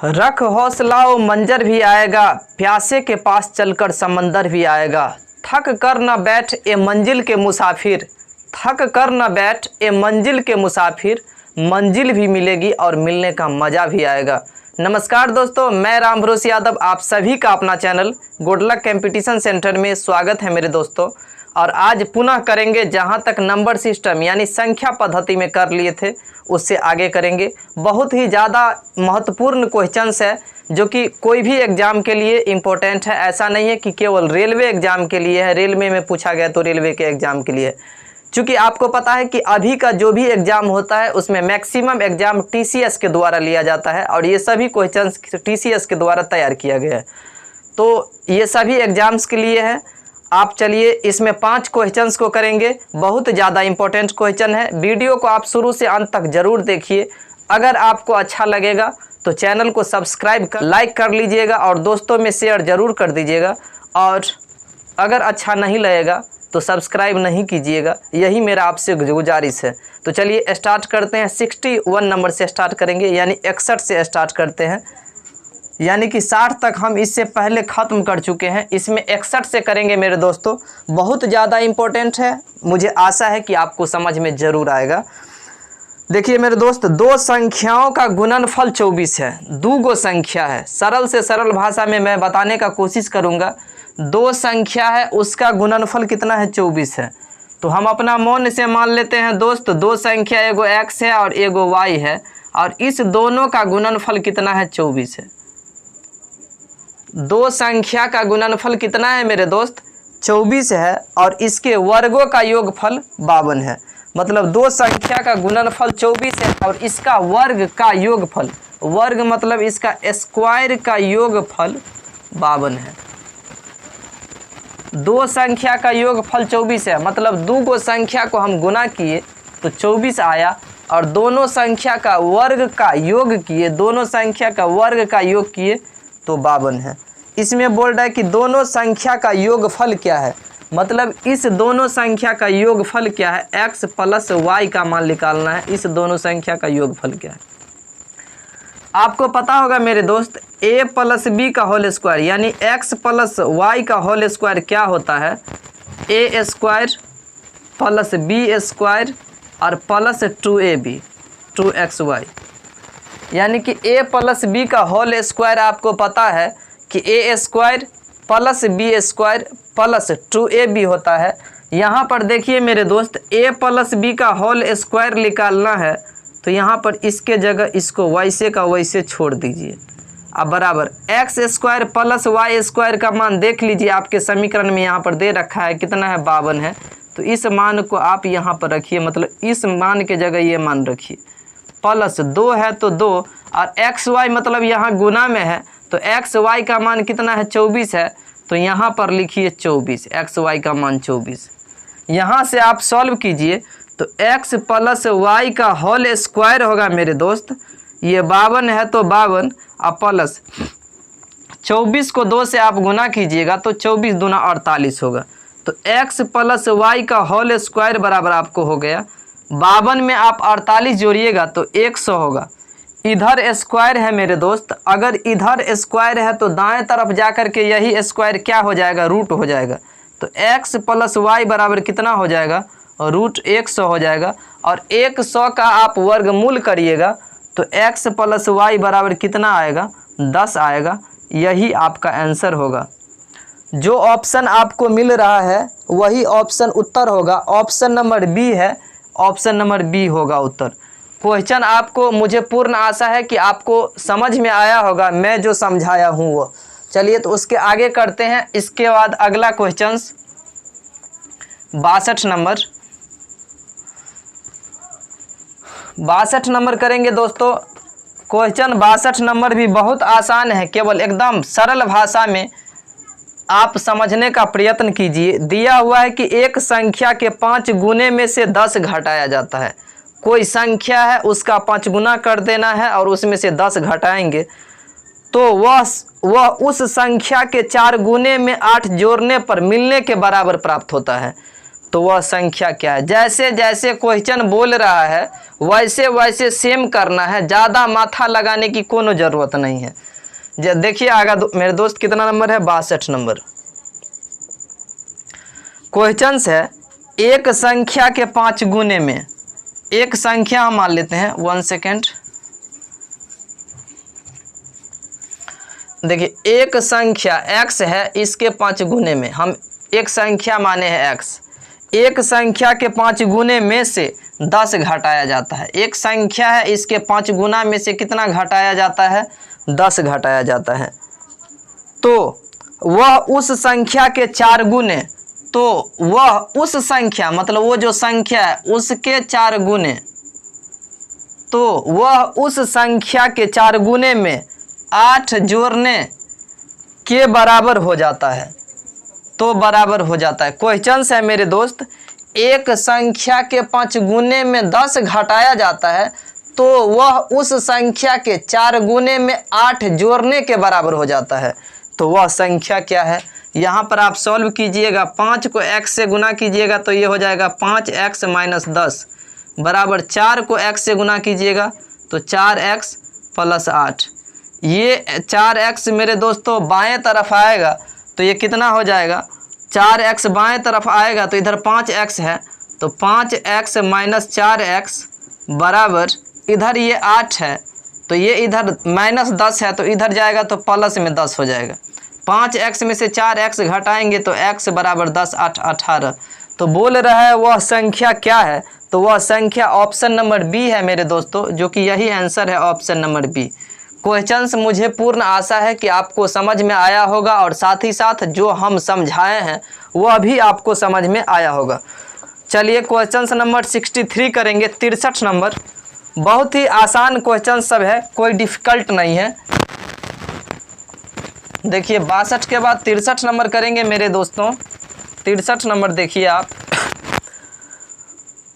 रख हौसलाओ मंजर भी आएगा, प्यासे के पास चलकर समंदर भी आएगा। थक कर न बैठ ए मंजिल के मुसाफिर, थक कर न बैठ ए मंजिल के मुसाफिर, मंजिल भी मिलेगी और मिलने का मज़ा भी आएगा। नमस्कार दोस्तों, मैं राम भरोसे यादव, आप सभी का अपना channel good luck competition centre में स्वागत है मेरे दोस्तों। और आज पुनः करेंगे जहां तक नंबर सिस्टम यानी संख्या पद्धति में कर लिए थे उससे आगे करेंगे। बहुत ही ज़्यादा महत्वपूर्ण क्वेश्चंस है जो कि कोई भी एग्ज़ाम के लिए इम्पोर्टेंट है। ऐसा नहीं है कि केवल रेलवे एग्ज़ाम के लिए है, रेलवे में पूछा गया तो रेलवे के एग्ज़ाम के लिए। चूँकि आपको पता है कि अभी का जो भी एग्ज़ाम होता है उसमें मैक्सिमम एग्ज़ाम TCS के द्वारा लिया जाता है और ये सभी क्वेश्चंस TCS के द्वारा तैयार किया गया है। तो ये सभी एग्ज़ाम्स के लिए है। आप चलिए इसमें 5 क्वेश्चंस को करेंगे। बहुत ज़्यादा इंपॉर्टेंट क्वेश्चन है। वीडियो को आप शुरू से अंत तक ज़रूर देखिए। अगर आपको अच्छा लगेगा तो चैनल को सब्सक्राइब कर लाइक कर लीजिएगा और दोस्तों में शेयर ज़रूर कर दीजिएगा। और अगर अच्छा नहीं लगेगा तो सब्सक्राइब नहीं कीजिएगा, यही मेरा आपसे गुजारिश है। तो चलिए स्टार्ट करते हैं। 61 नंबर से स्टार्ट करेंगे यानी 61 से स्टार्ट करते हैं, यानी कि 60 तक हम इससे पहले ख़त्म कर चुके हैं। इसमें 61 से करेंगे मेरे दोस्तों। बहुत ज़्यादा इम्पोर्टेंट है, मुझे आशा है कि आपको समझ में ज़रूर आएगा। देखिए मेरे दोस्त, दो संख्याओं का गुणनफल 24 है। दो गो संख्या है, सरल से सरल भाषा में मैं बताने का कोशिश करूँगा। दो संख्या है, उसका गुणनफल कितना है? 24 है। तो हम अपना मौन से मान लेते हैं दोस्त, दो संख्या एगो x है और एगो y है और इस दोनों का गुणनफल कितना है? 24 है। दो संख्या का गुणनफल कितना है मेरे दोस्त? 24 है और इसके वर्गों का योगफल 52 है। मतलब दो संख्या का गुणनफल 24 है और इसका वर्ग का योगफल, वर्ग मतलब इसका स्क्वायर का योगफल 52 है। दो संख्या का योगफल 24 है, मतलब दो गो संख्या को हम गुना किए तो 24 आया और दोनों संख्या का वर्ग का योग किए, दोनों संख्या का वर्ग का योग किए तो 52 है। इसमें बोल रहा है कि दोनों संख्या का योगफल क्या है, मतलब इस दोनों संख्या का योगफल क्या है? x प्लस y का मान निकालना है। इस दोनों संख्या का योगफल क्या है? आपको पता होगा मेरे दोस्त, a प्लस बी का होल स्क्वायर यानी x प्लस y का होल स्क्वायर क्या होता है? a square plus b square और प्लस 2ab 2xy, यानी कि a प्लस बी का होल स्क्वायर आपको पता है कि a square plus B square plus 2ab होता है। यहाँ पर देखिए मेरे दोस्त, a प्लस बी का होल स्क्वायर निकालना है तो यहाँ पर इसके जगह इसको वैसे का वैसे छोड़ दीजिए। अब बराबर x square plus y square का मान देख लीजिए, आपके समीकरण में यहाँ पर दे रखा है, कितना है? 52 है। तो इस मान को आप यहाँ पर रखिए, मतलब इस मान के जगह ये मान रखिए। प्लस 2 है तो 2 और एक्स वाई मतलब यहाँ गुना में है तो एक्स वाई का मान कितना है? 24 है। तो यहाँ पर लिखिए 24, एक्स वाई का मान 24। यहाँ से आप सॉल्व कीजिए तो x प्लस वाई का होल स्क्वायर होगा मेरे दोस्त, ये 52 है तो 52 और प्लस 24 को 2 से आप गुना कीजिएगा तो 24 दूना 48 होगा। तो x प्लस वाई का होल स्क्वायर बराबर आपको हो गया 52 में आप 48 जोड़िएगा तो 100 होगा। इधर स्क्वायर है मेरे दोस्त, अगर इधर स्क्वायर है तो दाएं तरफ जाकर के यही स्क्वायर क्या हो जाएगा? रूट हो जाएगा। तो x प्लस वाई बराबर कितना हो जाएगा? रूट 100 हो जाएगा। और 100 का आप वर्गमूल करिएगा तो x प्लस वाई बराबर कितना आएगा? 10 आएगा। यही आपका आंसर होगा। जो ऑप्शन आपको मिल रहा है वही ऑप्शन उत्तर होगा। ऑप्शन नंबर बी है, ऑप्शन नंबर बी होगा उत्तर। क्वेश्चन आपको, मुझे पूर्ण आशा है कि आपको समझ में आया होगा मैं जो समझाया हूँ वो। चलिए तो उसके आगे करते हैं। इसके बाद अगला क्वेश्चन 62 नंबर, 62 नंबर करेंगे दोस्तों। क्वेश्चन 62 नंबर भी बहुत आसान है, केवल एकदम सरल भाषा में आप समझने का प्रयत्न कीजिए। दिया हुआ है कि एक संख्या के 5 गुने में से 10 घटाया जाता है। कोई संख्या है उसका 5 गुना कर देना है और उसमें से 10 घटाएंगे तो वह उस संख्या के 4 गुने में 8 जोड़ने पर मिलने के बराबर प्राप्त होता है। तो वह संख्या क्या है। जैसे जैसे क्वेश्चन बोल रहा है वैसे वैसे सेम करना है, ज़्यादा माथा लगाने की कोनो ज़रूरत नहीं है। देखिए आगा मेरे दोस्त कितना नंबर है, 62 नंबर। क्वेश्चन है एक संख्या के 5 गुने में, एक संख्या हम मान लेते हैं, 1 सेकेंड। देखिए एक संख्या x है, इसके 5 गुने में हम एक संख्या माने हैं x। एक संख्या के 5 गुने में से 10 घटाया जाता है। एक संख्या है, इसके 5 गुना में से कितना घटाया जाता है, 10 घटाया जाता है। तो वह उस संख्या के 4 गुने, तो वह उस संख्या मतलब वो जो संख्या है उसके 4 गुने, तो वह उस संख्या के 4 गुने में 8 जोड़ने के बराबर हो जाता है। तो बराबर हो जाता है। क्वेश्चन है मेरे दोस्त, एक संख्या के 5 गुने में 10 घटाया जाता है, तो वह उस संख्या के 4 गुने में 8 जोड़ने के बराबर हो जाता है। तो वह संख्या क्या है, यहाँ पर आप सॉल्व कीजिएगा। 5 को x से गुना कीजिएगा तो ये हो जाएगा 5x - 10 बराबर 4 को x से गुना कीजिएगा तो 4x + 8। ये 4x मेरे दोस्तों बाएं तरफ आएगा तो ये कितना हो जाएगा, 4x बाएं तरफ आएगा तो इधर 5x है, तो 5x - 4x बराबर इधर ये 8 है, तो ये इधर -10 है तो इधर जाएगा तो प्लस में 10 हो जाएगा। 5x में से 4x घटाएंगे तो x बराबर 10 8 18। तो बोल रहा है वह संख्या क्या है, तो वह संख्या ऑप्शन नंबर बी है मेरे दोस्तों, जो कि यही आंसर है ऑप्शन नंबर बी। क्वेश्चंस मुझे पूर्ण आशा है कि आपको समझ में आया होगा और साथ ही साथ जो हम समझाए हैं वह भी आपको समझ में आया होगा। चलिए क्वेश्चंस नंबर 63 करेंगे, 63 नंबर। बहुत ही आसान क्वेश्चन सब है, कोई डिफ़िकल्ट नहीं है। देखिए 62 के बाद 63 नंबर करेंगे मेरे दोस्तों। 63 नंबर देखिए आप,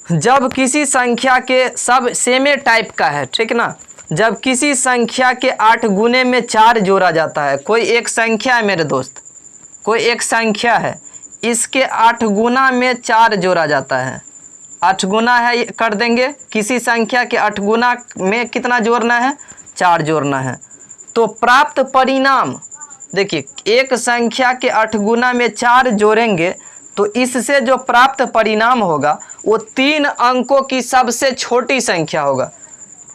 जब किसी संख्या के सब सेमे टाइप का है, ठीक ना, जब किसी संख्या के 8 गुने में 4 जोड़ा जाता है। कोई एक संख्या है मेरे दोस्त, कोई एक संख्या है, इसके 8 गुना में 4 जोड़ा जाता है। 8 गुना है कर देंगे, किसी संख्या के 8 गुना में कितना जोड़ना है, 4 जोड़ना है। तो प्राप्त परिणाम देखिए, एक संख्या के 8 गुना में 4 जोड़ेंगे तो इससे जो प्राप्त परिणाम होगा वो 3 अंकों की सबसे छोटी संख्या होगा।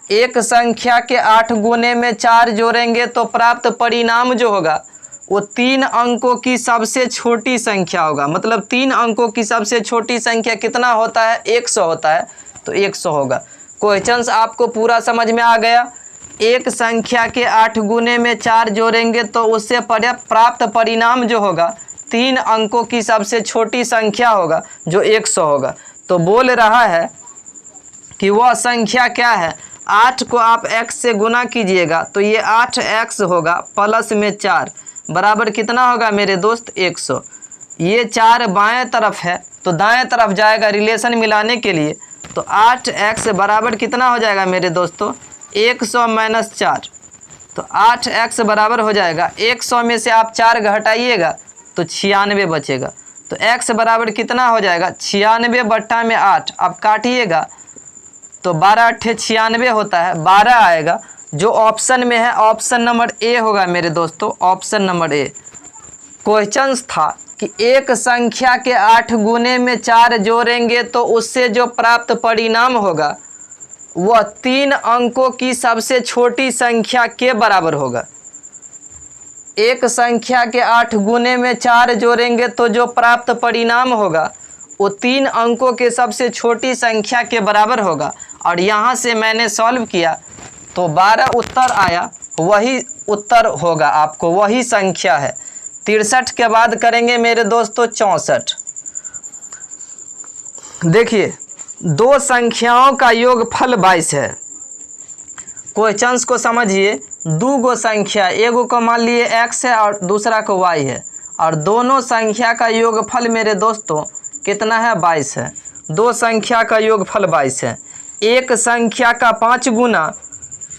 एक संख्या के 8 गुने में 4 जोड़ेंगे तो प्राप्त परिणाम जो होगा वो 3 अंकों की सबसे छोटी संख्या होगा। मतलब 3 अंकों की सबसे छोटी संख्या कितना होता है, 100 होता है, तो 100 होगा। क्वेश्चंस आपको पूरा समझ में आ गया। एक संख्या के 8 गुने में 4 जोड़ेंगे तो उससे प्राप्त परिणाम जो होगा 3 अंकों की सबसे छोटी संख्या होगा जो 100 होगा। तो बोल रहा है कि वह संख्या क्या है, 8 को आप x से गुना कीजिएगा तो ये 8x होगा प्लस में 4 बराबर कितना होगा मेरे दोस्त, 100। ये 4 बाएं तरफ है तो दाएं तरफ जाएगा रिलेशन मिलाने के लिए, तो 8x बराबर कितना हो जाएगा मेरे दोस्तों, 100 - 4। तो 8x बराबर हो जाएगा, 100 में से आप 4 घटाइएगा तो 96 बचेगा। तो x बराबर कितना हो जाएगा, 96 बट्टा में 8, आप काटिएगा तो 12 8 96 होता है, 12 आएगा। जो ऑप्शन में है ऑप्शन नंबर ए होगा मेरे दोस्तों, ऑप्शन नंबर ए। क्वेश्चंस था कि एक संख्या के 8 गुने में 4 जोड़ेंगे तो उससे जो प्राप्त परिणाम होगा वह 3 अंकों की सबसे छोटी संख्या के बराबर होगा। एक संख्या के 8 गुने में 4 जोड़ेंगे तो जो प्राप्त परिणाम होगा वो 3 अंकों के सबसे छोटी संख्या के बराबर होगा। और यहाँ से मैंने सॉल्व किया तो 12 उत्तर आया, वही उत्तर होगा आपको, वही संख्या है। 63 के बाद करेंगे मेरे दोस्तों 64। देखिए 2 संख्याओं का योगफल 22 है। क्वेश्चंस को समझिए, 2 गो संख्या, एगो को मान लिए x है और दूसरा को y है, और दोनों संख्या का योगफल मेरे दोस्तों कितना है, 22 है। 2 संख्या का योगफल 22 है। एक संख्या का 5 गुना,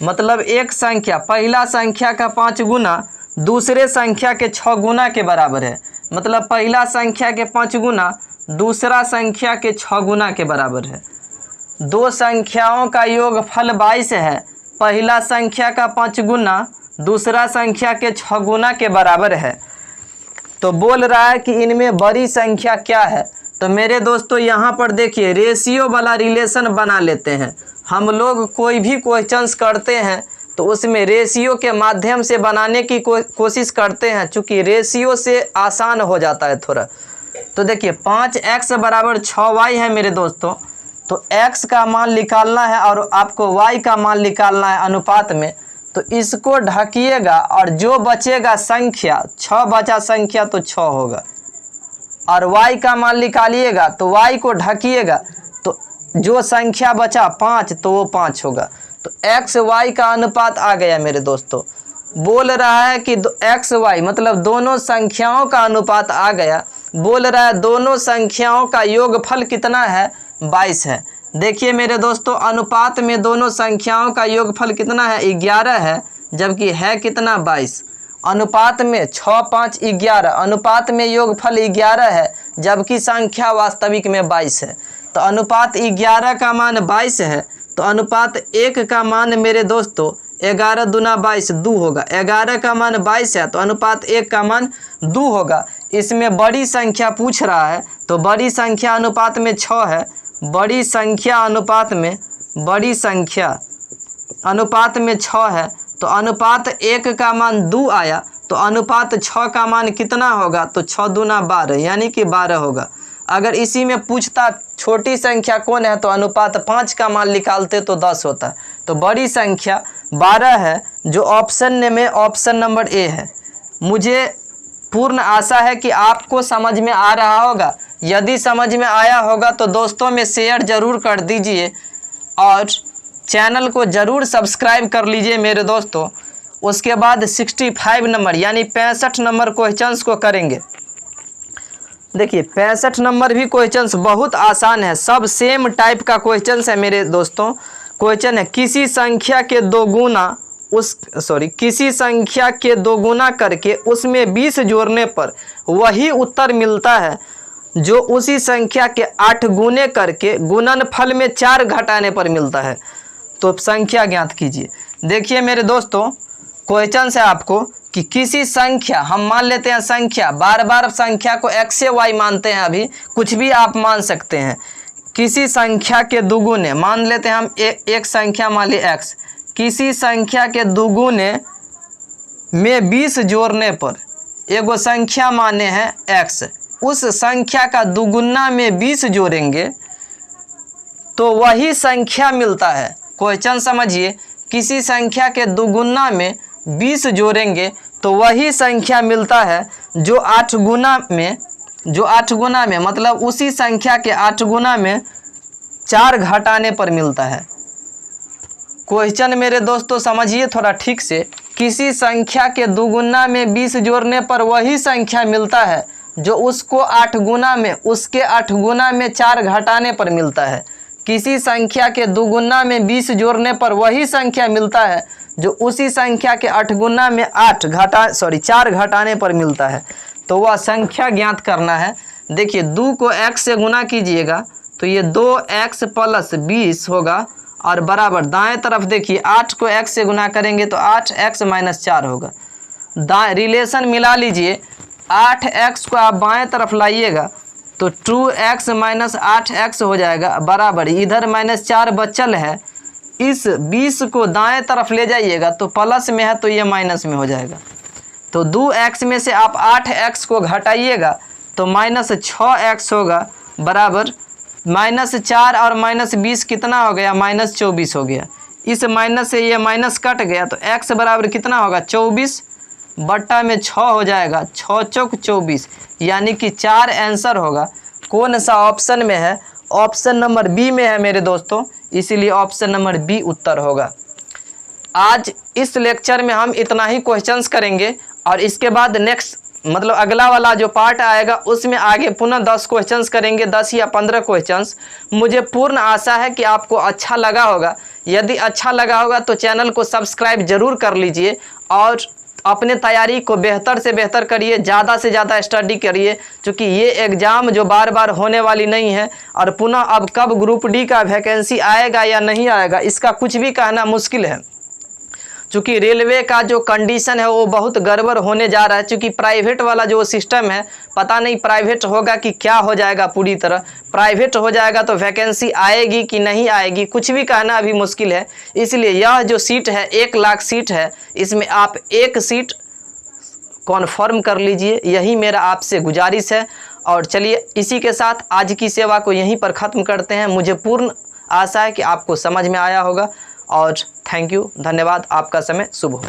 मतलब एक संख्या पहला संख्या का 5 गुना दूसरे संख्या के 6 गुना के बराबर है। मतलब पहला संख्या के 5 गुना दूसरा संख्या के 6 गुना के बराबर है। दो संख्याओं का योगफल 22 है। पहला संख्या का 5 गुना दूसरा संख्या के 6 गुना के बराबर है। तो बोल रहा है कि इनमें बड़ी संख्या क्या है। तो मेरे दोस्तों यहाँ पर देखिए रेशियो वाला रिलेशन बना लेते हैं। हम लोग कोई भी क्वेश्चंस करते हैं तो उसमें रेशियो के माध्यम से बनाने की कोशिश करते हैं, चूँकि रेशियो से आसान हो जाता है थोड़ा। तो देखिए 5x बराबर 6y है मेरे दोस्तों। तो x का मान निकालना है और आपको y का मान निकालना है अनुपात में। तो इसको ढकिएगा और जो बचेगा संख्या 6 बचा संख्या तो 6 होगा, और y का मान निकालिएगा तो y को ढकिएगा तो जो संख्या बचा 5 तो वो 5 होगा। तो x y का अनुपात आ गया मेरे दोस्तों। बोल रहा है कि x y मतलब दोनों संख्याओं का अनुपात आ गया। बोल रहा है दोनों संख्याओं का योगफल कितना है, 22 है। देखिए मेरे दोस्तों अनुपात में दोनों संख्याओं का योगफल कितना है, 11 है, जबकि है कितना 22। अनुपात में 6 5 11, अनुपात में योगफल 11 है जबकि संख्या वास्तविक में 22 है। तो अनुपात 11 का मान 22 है। तो अनुपात 1 का मान मेरे दोस्तों 11 दूना 22 2 होगा। 11 का मान 22 है तो अनुपात 1 का मान 2 होगा। इसमें बड़ी संख्या पूछ रहा है तो बड़ी संख्या अनुपात में 6 है। बड़ी संख्या अनुपात में 6 है। तो अनुपात 1 का मान 2 आया तो अनुपात 6 का मान कितना होगा, तो 6 दूना 12 यानी कि 12 होगा। अगर इसी में पूछता छोटी संख्या कौन है तो अनुपात 5 का मान निकालते तो 10 होता। तो बड़ी संख्या 12 है जो ऑप्शन में ऑप्शन नंबर ए है। मुझे पूर्ण आशा है कि आपको समझ में आ रहा होगा। यदि समझ में आया होगा तो दोस्तों में शेयर ज़रूर कर दीजिए और चैनल को ज़रूर सब्सक्राइब कर लीजिए मेरे दोस्तों। उसके बाद 65 नंबर यानी 65 नंबर क्वेश्चंस को करेंगे। देखिए 65 नंबर भी क्वेश्चंस बहुत आसान है, सब सेम टाइप का क्वेश्चंस है मेरे दोस्तों। क्वेश्चन है किसी संख्या के दो गुना करके उसमें 20 जोड़ने पर वही उत्तर मिलता है जो उसी संख्या के 8 गुने करके गुणनफल में 4 घटाने पर मिलता है। तो संख्या ज्ञात कीजिए। देखिए मेरे दोस्तों क्वेश्चन है आपको कि किसी संख्या, हम मान लेते हैं संख्या, बार बार संख्या को x से y मानते हैं, अभी कुछ भी आप मान सकते हैं। किसी संख्या के दुगुने, मान लेते हैं हम एक संख्या मान ली x, किसी संख्या के दुगुने में 20 जोड़ने पर एगो संख्या माने हैं x, उस संख्या का दुगुना में 20 जोड़ेंगे तो वही संख्या मिलता है। क्वेश्चन समझिए, किसी संख्या के दुगुना में 20 जोड़ेंगे तो वही संख्या मिलता है जो 8 गुना में मतलब उसी संख्या के 8 गुना में 4 घटाने पर मिलता है। क्वेश्चन मेरे दोस्तों समझिए थोड़ा ठीक से, किसी संख्या के दुगुना में 20 जोड़ने पर वही संख्या मिलता है जो उसको 8 गुना में उसके 8 गुना में 4 घटाने पर मिलता है। किसी संख्या के दुगुना में 20 जोड़ने पर वही संख्या मिलता है जो उसी संख्या के 8 गुना में 4 घटाने पर मिलता है। तो वह संख्या ज्ञात करना है। देखिए 2 को x से गुना कीजिएगा तो ये 2x + 20 होगा और बराबर दाएं तरफ देखिए 8 को x से गुना करेंगे तो 8x - 4 होगा। दाएं रिलेशन मिला लीजिए, 8x को आप बाएं तरफ लाइएगा तो 2x - 8x हो जाएगा बराबर, इधर -4 बचल है, इस 20 को दाएं तरफ ले जाइएगा तो प्लस में है तो ये माइनस में हो जाएगा। तो 2x में से आप 8x को घटाइएगा तो -6x होगा बराबर -4 और -20 कितना हो गया, -24 हो गया। इस माइनस से ये माइनस कट गया तो x बराबर कितना होगा, 24 बट्टा में 6 हो जाएगा, 6 चौक 24 यानी कि 4 आंसर होगा। कौन सा ऑप्शन में है, ऑप्शन नंबर बी में है मेरे दोस्तों, इसीलिए ऑप्शन नंबर बी उत्तर होगा। आज इस लेक्चर में हम इतना ही क्वेश्चंस करेंगे और इसके बाद नेक्स्ट मतलब अगला वाला जो पार्ट आएगा उसमें आगे पुनः 10 क्वेश्चंस करेंगे, 10 या 15 क्वेश्चंस। मुझे पूर्ण आशा है कि आपको अच्छा लगा होगा। यदि अच्छा लगा होगा तो चैनल को सब्सक्राइब जरूर कर लीजिए और अपने तैयारी को बेहतर से बेहतर करिए, ज़्यादा से ज़्यादा स्टडी करिए, क्योंकि ये एग्ज़ाम जो बार बार होने वाली नहीं है। और पुनः अब कब ग्रुप डी का वैकेंसी आएगा या नहीं आएगा इसका कुछ भी कहना मुश्किल है, चूँकि रेलवे का जो कंडीशन है वो बहुत गड़बड़ होने जा रहा है। चूँकि प्राइवेट वाला जो सिस्टम है, पता नहीं प्राइवेट होगा कि क्या हो जाएगा, पूरी तरह प्राइवेट हो जाएगा तो वैकेंसी आएगी कि नहीं आएगी कुछ भी कहना अभी मुश्किल है। इसलिए यह जो सीट है 1 लाख सीट है, इसमें आप 1 सीट कॉन्फर्म कर लीजिए, यही मेरा आपसे गुजारिश है। और चलिए इसी के साथ आज की सेवा को यहीं पर ख़त्म करते हैं। मुझे पूर्ण आशा है कि आपको समझ में आया होगा और थैंक यू, धन्यवाद। आपका समय शुभ हो।